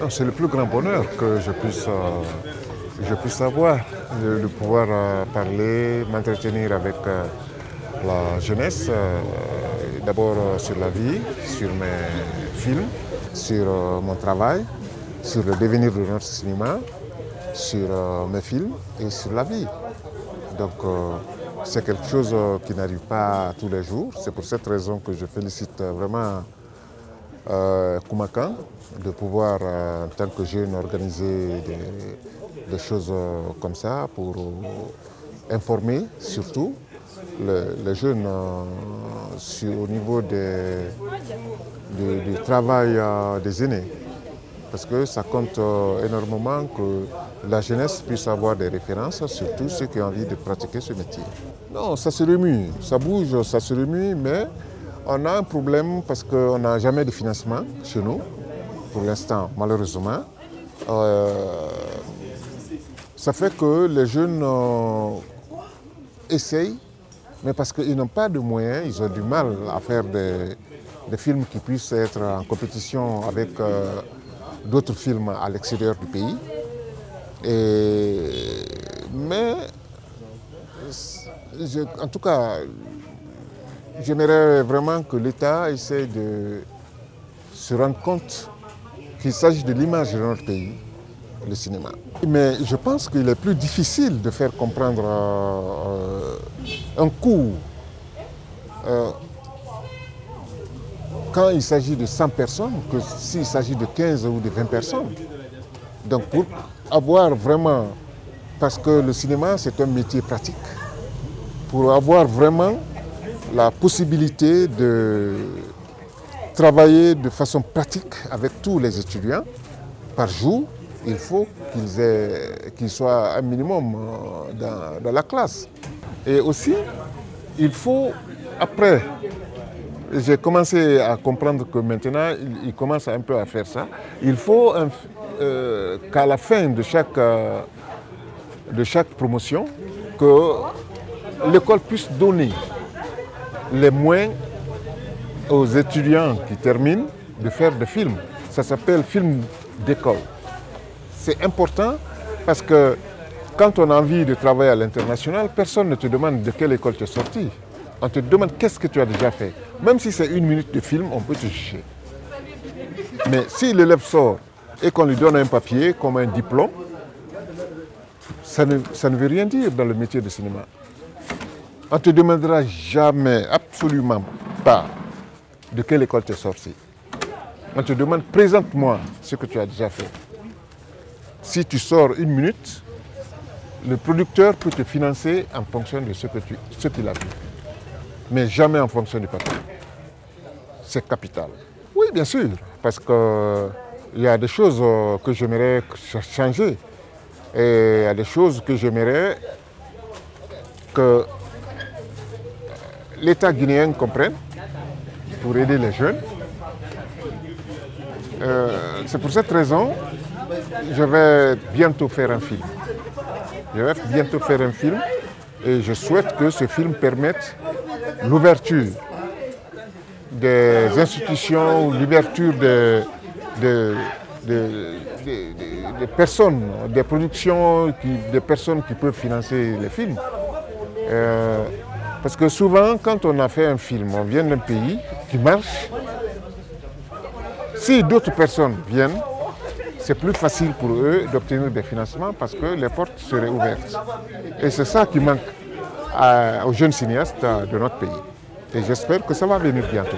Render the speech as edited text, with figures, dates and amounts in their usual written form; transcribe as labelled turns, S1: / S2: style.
S1: C'est le plus grand bonheur que je puisse avoir, de pouvoir parler, m'entretenir avec la jeunesse, d'abord sur la vie, sur mes films, sur mon travail, sur le devenir de notre cinéma, sur mes films et sur la vie. Donc c'est quelque chose qui n'arrive pas tous les jours. C'est pour cette raison que je félicite vraiment Koumakan de pouvoir, en tant que jeune, organiser des choses comme ça pour informer surtout les jeunes au niveau du travail des aînés. Parce que ça compte énormément que la jeunesse puisse avoir des références, surtout ceux qui ont envie de pratiquer ce métier. Non, ça se remue, ça bouge, ça se remue, mais on a un problème parce qu'on n'a jamais de financement chez nous, pour l'instant, malheureusement. Ça fait que les jeunes essayent, mais parce qu'ils n'ont pas de moyens, ils ont du mal à faire des films qui puissent être en compétition avec d'autres films à l'extérieur du pays. Mais en tout cas, j'aimerais vraiment que l'État essaie de se rendre compte qu'il s'agit de l'image de notre pays, le cinéma. Mais je pense qu'il est plus difficile de faire comprendre un cours quand il s'agit de 100 personnes que s'il s'agit de 15 ou de 20 personnes. Donc pour avoir vraiment, parce que le cinéma c'est un métier pratique, pour avoir vraiment la possibilité de travailler de façon pratique avec tous les étudiants par jour, il faut qu'ils soient un minimum dans la classe. Et aussi, il faut, après, j'ai commencé à comprendre que maintenant, il commence un peu à faire ça, il faut qu'à la fin de chaque promotion, que l'école puisse donner les moyens aux étudiants qui terminent de faire des films. Ça s'appelle film d'école. C'est important parce que quand on a envie de travailler à l'international, personne ne te demande de quelle école tu es sorti. On te demande qu'est-ce que tu as déjà fait. Même si c'est 1 minute de film, on peut te juger. Mais si l'élève sort et qu'on lui donne un papier comme un diplôme, ça ne veut rien dire dans le métier de cinéma. On ne te demandera jamais, absolument pas, de quelle école tu es sorti. On te demande, présente-moi ce que tu as déjà fait. Si tu sors 1 minute, le producteur peut te financer en fonction de ce qu'il a vu. Mais jamais en fonction du papier. C'est capital. Oui, bien sûr, parce qu'il y a des choses que j'aimerais changer. Et il y a des choses que j'aimerais que l'État guinéen comprenne pour aider les jeunes. C'est pour cette raison que je vais bientôt faire un film. Je vais bientôt faire un film et je souhaite que ce film permette l'ouverture des institutions, l'ouverture des personnes, des productions, des personnes qui peuvent financer les films. Parce que souvent, quand on a fait un film, on vient d'un pays qui marche. Si d'autres personnes viennent, c'est plus facile pour eux d'obtenir des financements parce que les portes seraient ouvertes. Et c'est ça qui manque aux jeunes cinéastes de notre pays. Et j'espère que ça va venir bientôt.